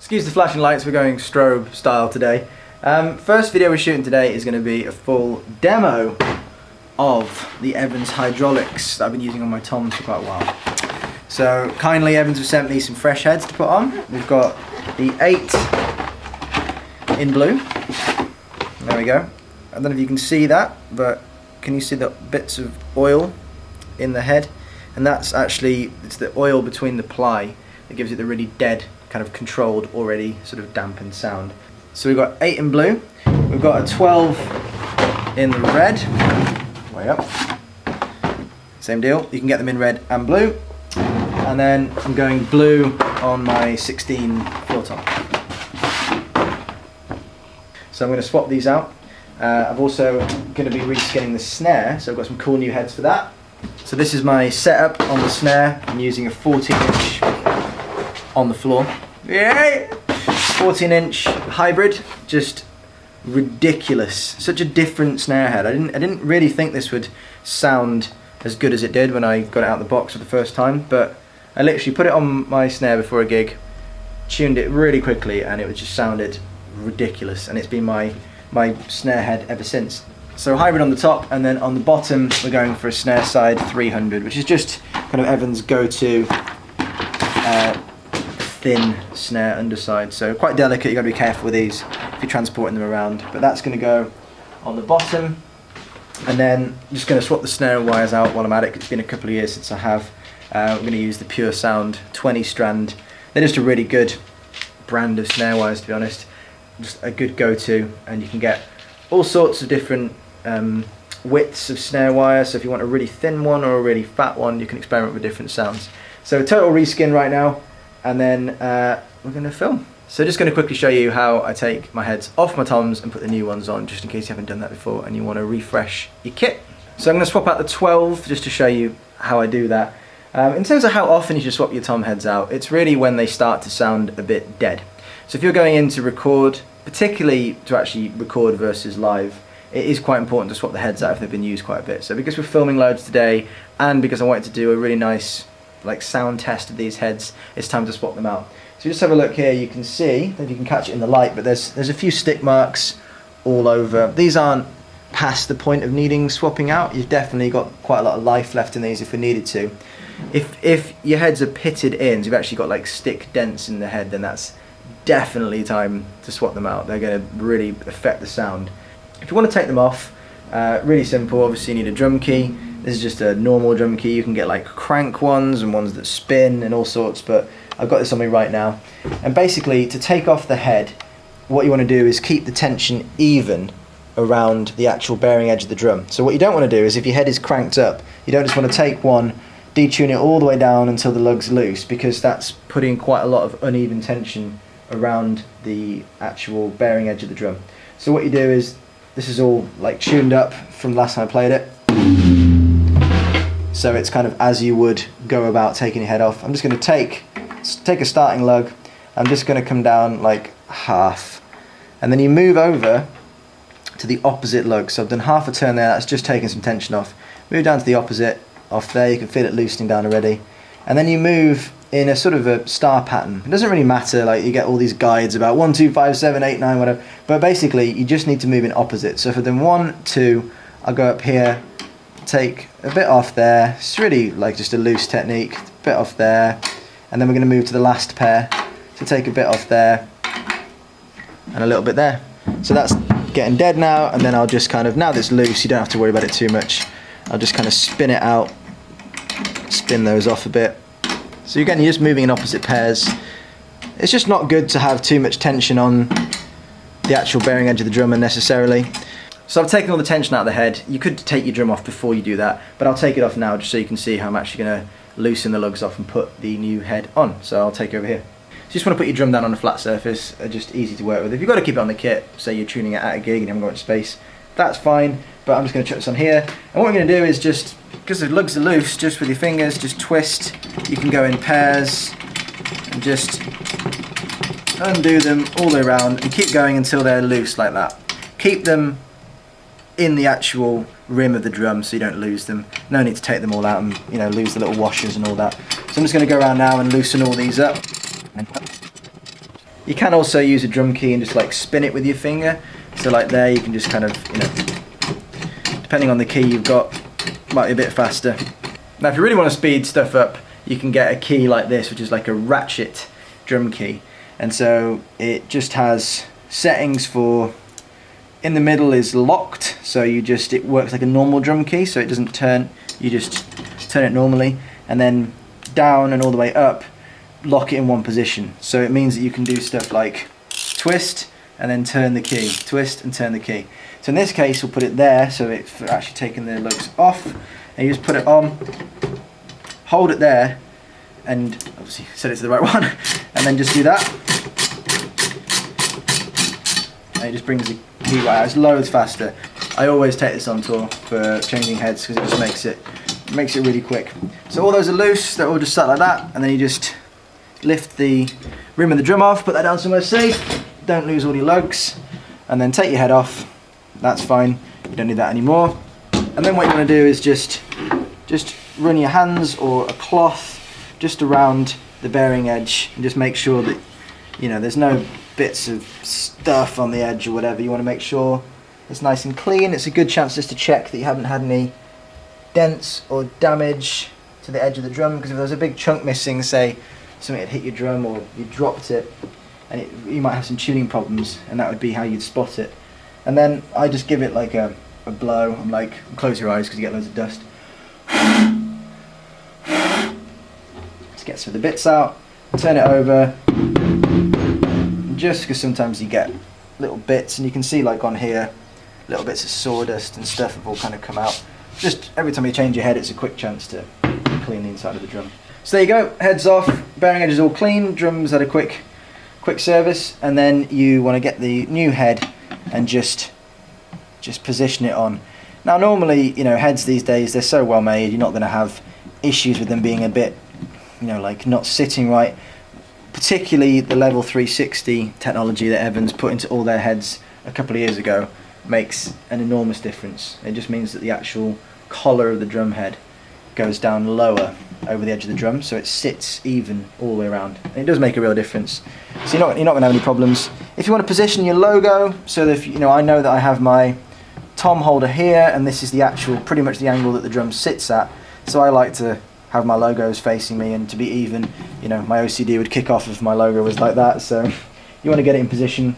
Excuse the flashing lights, we're going strobe style today. First video we're shooting today is going to be a full demo of the Evans hydraulics that I've been using on my toms for quite a while. So kindly Evans have sent me some fresh heads to put on. We've got the 8 in blue. There we go. I don't know if you can see that, but can you see the bits of oil in the head? And that's actually, it's the oil between the ply that gives it the really dead, kind of controlled, already sort of dampened sound. So we've got 8 in blue, we've got a 12 in the red, way up, same deal, you can get them in red and blue, and then I'm going blue on my 16 floor tom. So I'm going to swap these out. I'm also going to be reskinning the snare, so I've got some cool new heads for that. So this is my setup on the snare. I'm using a 14-inch on the floor. Yay! 14-inch hybrid, just ridiculous. Such a different snare head. I didn't really think this would sound as good as it did when I got it out of the box for the first time, but I literally put it on my snare before a gig, tuned it really quickly, and it just sounded ridiculous, and it's been my snare head ever since. So hybrid on the top, and then on the bottom we're going for a snare side 300, which is just kind of Evans' go-to thin snare underside. So quite delicate, you've got to be careful with these if you're transporting them around. But that's going to go on the bottom, and then I'm just going to swap the snare wires out while I'm at it. It's been a couple of years since I have. I'm going to use the Pure Sound 20 strand. They're just a really good brand of snare wires, to be honest. Just a good go-to, and you can get all sorts of different widths of snare wire. So if you want a really thin one or a really fat one, you can experiment with different sounds. So total reskin right now, and then we're going to film. So just going to quickly show you how I take my heads off my toms and put the new ones on, just in case you haven't done that before and you want to refresh your kit. So I'm going to swap out the 12 just to show you how I do that. In terms of how often you should swap your tom heads out, it's really when they start to sound a bit dead. So if you're going in to record, particularly to actually record versus live, it is quite important to swap the heads out if they've been used quite a bit. So because we're filming loads today, and because I wanted to do a really nice sound test of these heads, it's time to swap them out. So just have a look here, you can see, if you can catch it in the light, but there's a few stick marks all over. These aren't past the point of needing swapping out. You've definitely got quite a lot of life left in these if we needed to. If your heads are pitted in, so you've actually got like stick dents in the head, then that's definitely time to swap them out. They're going to really affect the sound. If you want to take them off, really simple. Obviously you need a drum key. This is just a normal drum key. You can get like crank ones and ones that spin and all sorts, but I've got this on me right now. And basically to take off the head, what you want to do is keep the tension even around the actual bearing edge of the drum. So what you don't want to do is, if your head is cranked up, you don't just want to take one, detune it all the way down until the lug's loose, because that's putting quite a lot of uneven tension around the actual bearing edge of the drum. So what you do is, this is all like tuned up from the last time I played it, so it's kind of as you would go about taking your head off. I'm just going to take a starting lug, I'm just going to come down like half, and then you move over to the opposite lug. So I've done half a turn there, that's just taking some tension off. Move down to the opposite, off there, you can feel it loosening down already, and then you move in a sort of a star pattern. It doesn't really matter, like you get all these guides about 1, 2, 5, 7, 8, 9, whatever, but basically you just need to move in opposite. So for them 1, 2, I'll go up here, take a bit off there. It's really like just a loose technique, a bit off there, and then we're going to move to the last pair, so take a bit off there and a little bit there. So that's getting dead now, and then I'll just kind of, now that it's loose, you don't have to worry about it too much, I'll just kind of spin it out, spin those off a bit. So again, you're just moving in opposite pairs. It's just not good to have too much tension on the actual bearing edge of the drum unnecessarily. So I've taken all the tension out of the head. You could take your drum off before you do that, but I'll take it off now just so you can see how I'm actually going to loosen the lugs off and put the new head on. So I'll take it over here. So you just want to put your drum down on a flat surface, just easy to work with. If you've got to keep it on the kit, say you're tuning it at a gig and you haven't got much space, that's fine, but I'm just going to chuck this on here. And what we're going to do is just, because the lugs are loose, just with your fingers, just twist. You can go in pairs and just undo them all the way around and keep going until they're loose like that. Keep them in the actual rim of the drum so you don't lose them. No need to take them all out and lose the little washers and all that. So I'm just going to go around now and loosen all these up. You can also use a drum key and just like spin it with your finger. So like there, you can just kind of, you know, depending on the key you've got, might be a bit faster. Now if you really want to speed stuff up, you can get a key like this, which is like a ratchet drum key. And so it just has settings for, in the middle is locked, so it works like a normal drum key, so it doesn't turn, you just turn it normally, and then down and all the way up, lock it in one position. So it means that you can do stuff like twist and then turn the key, twist and turn the key. So in this case we'll put it there, so it's actually taking the lugs off, and you just put it on, hold it there, and obviously set it to the right one, and then just do that. And it just brings the key right out. It's loads faster. I always take this on tour for changing heads because it just makes it really quick. So all those are loose, they're all just sat like that, and then you just lift the rim of the drum off, put that down somewhere safe, don't lose all your lugs, and then take your head off. That's fine, you don't need that anymore. And then what you want to do is just run your hands or a cloth just around the bearing edge and just make sure that, you know, there's no bits of stuff on the edge or whatever. You want to make sure it's nice and clean. It's a good chance just to check that you haven't had any dents or damage to the edge of the drum, because if there's a big chunk missing, say something had hit your drum or you dropped it, and you might have some tuning problems, and that would be how you'd spot it. And then I just give it like a blow. I'm like, close your eyes because you get loads of dust. Just get some of the bits out, turn it over, just because sometimes you get little bits, and you can see like on here, little bits of sawdust and stuff have all kind of come out. Just every time you change your head, it's a quick chance to clean the inside of the drum. So there you go, head's off, bearing edge is all clean, drums had a quick service, and then you want to get the new head and just position it on. Now normally, you know, heads these days, they're so well made, you're not going to have issues with them being a bit, you know, like not sitting right. Particularly the level 360 technology that Evans put into all their heads a couple of years ago makes an enormous difference. It just means that the actual collar of the drum head goes down lower over the edge of the drum, so it sits even all the way around. And it does make a real difference. So you're not going to have any problems. If you want to position your logo, so that if, you know, I know that I have my tom holder here, and this is the actual, pretty much the angle that the drum sits at. So I like to have my logos facing me and to be even. You know, my OCD would kick off if my logo was like that. So you want to get it in position.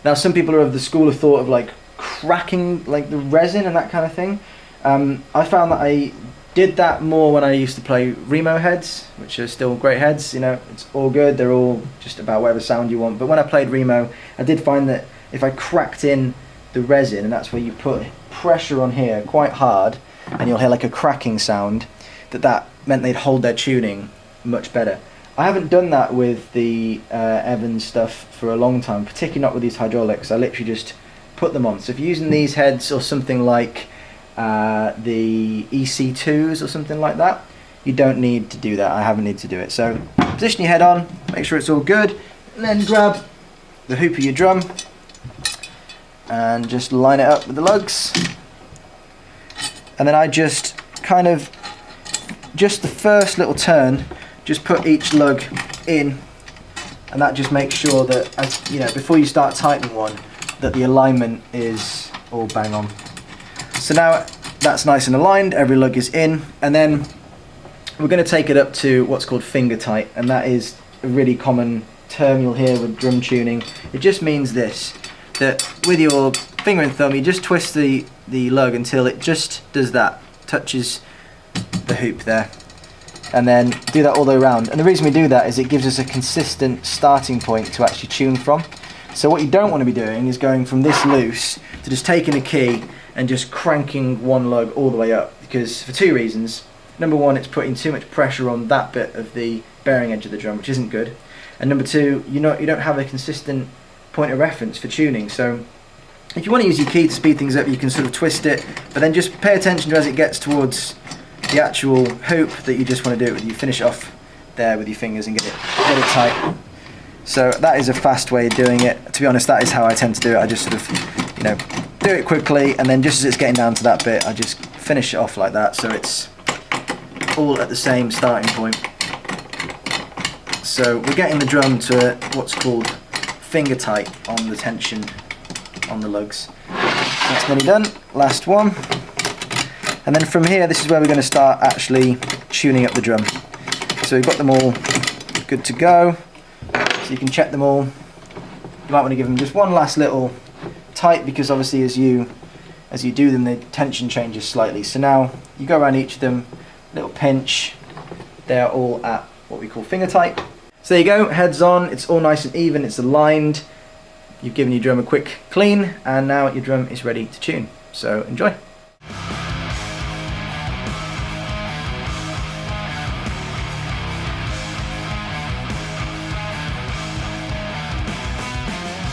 Now some people are of the school of thought of like cracking like the resin and that kind of thing. I found that I did that more when I used to play Remo heads, which are still great heads. You know, it's all good. They're all just about whatever sound you want. But when I played Remo, I did find that if I cracked in the resin, and that's where you put pressure on here quite hard, and you'll hear like a cracking sound, that meant they'd hold their tuning much better. I haven't done that with the Evans stuff for a long time, particularly not with these hydraulics. I literally just put them on. So if you're using these heads or something like the EC2s or something like that, you don't need to do that. I haven't needed to do it. So position your head on, make sure it's all good, and then grab the hoop of your drum and just line it up with the lugs. And then I just kind of, just the first little turn, just put each lug in, and that just makes sure that, as you know, before you start tightening one, that the alignment is all bang on. So now that's nice and aligned, every lug is in, and then we're going to take it up to what's called finger tight, and that is a really common term you'll hear with drum tuning. It just means this, that with your finger and thumb you just twist the lug until it just does that, touches the hoop there, and then do that all the way around. And the reason we do that is it gives us a consistent starting point to actually tune from. So what you don't want to be doing is going from this loose to just taking a key and just cranking one lug all the way up, because for two reasons. Number one, it's putting too much pressure on that bit of the bearing edge of the drum, which isn't good. And number two, you don't have a consistent point of reference for tuning. So if you want to use your key to speed things up, you can sort of twist it, but then just pay attention to as it gets towards the actual hoop that you just want to do it with. You finish it off there with your fingers and get it tight. So that is a fast way of doing it. To be honest, that is how I tend to do it. I just sort of, you know, do it quickly, and then just as it's getting down to that bit, I just finish it off like that, so it's all at the same starting point. So we're getting the drum to what's called finger tight on the tension on the lugs. That's nearly done. Last one. And then from here, this is where we're going to start actually tuning up the drum. So we've got them all good to go. So you can check them all. You might want to give them just one last little tight, because obviously as you do them, the tension changes slightly. So now you go around each of them, little pinch. They're all at what we call finger tight. So there you go, heads on, it's all nice and even, it's aligned. You've given your drum a quick clean, and now your drum is ready to tune. So enjoy.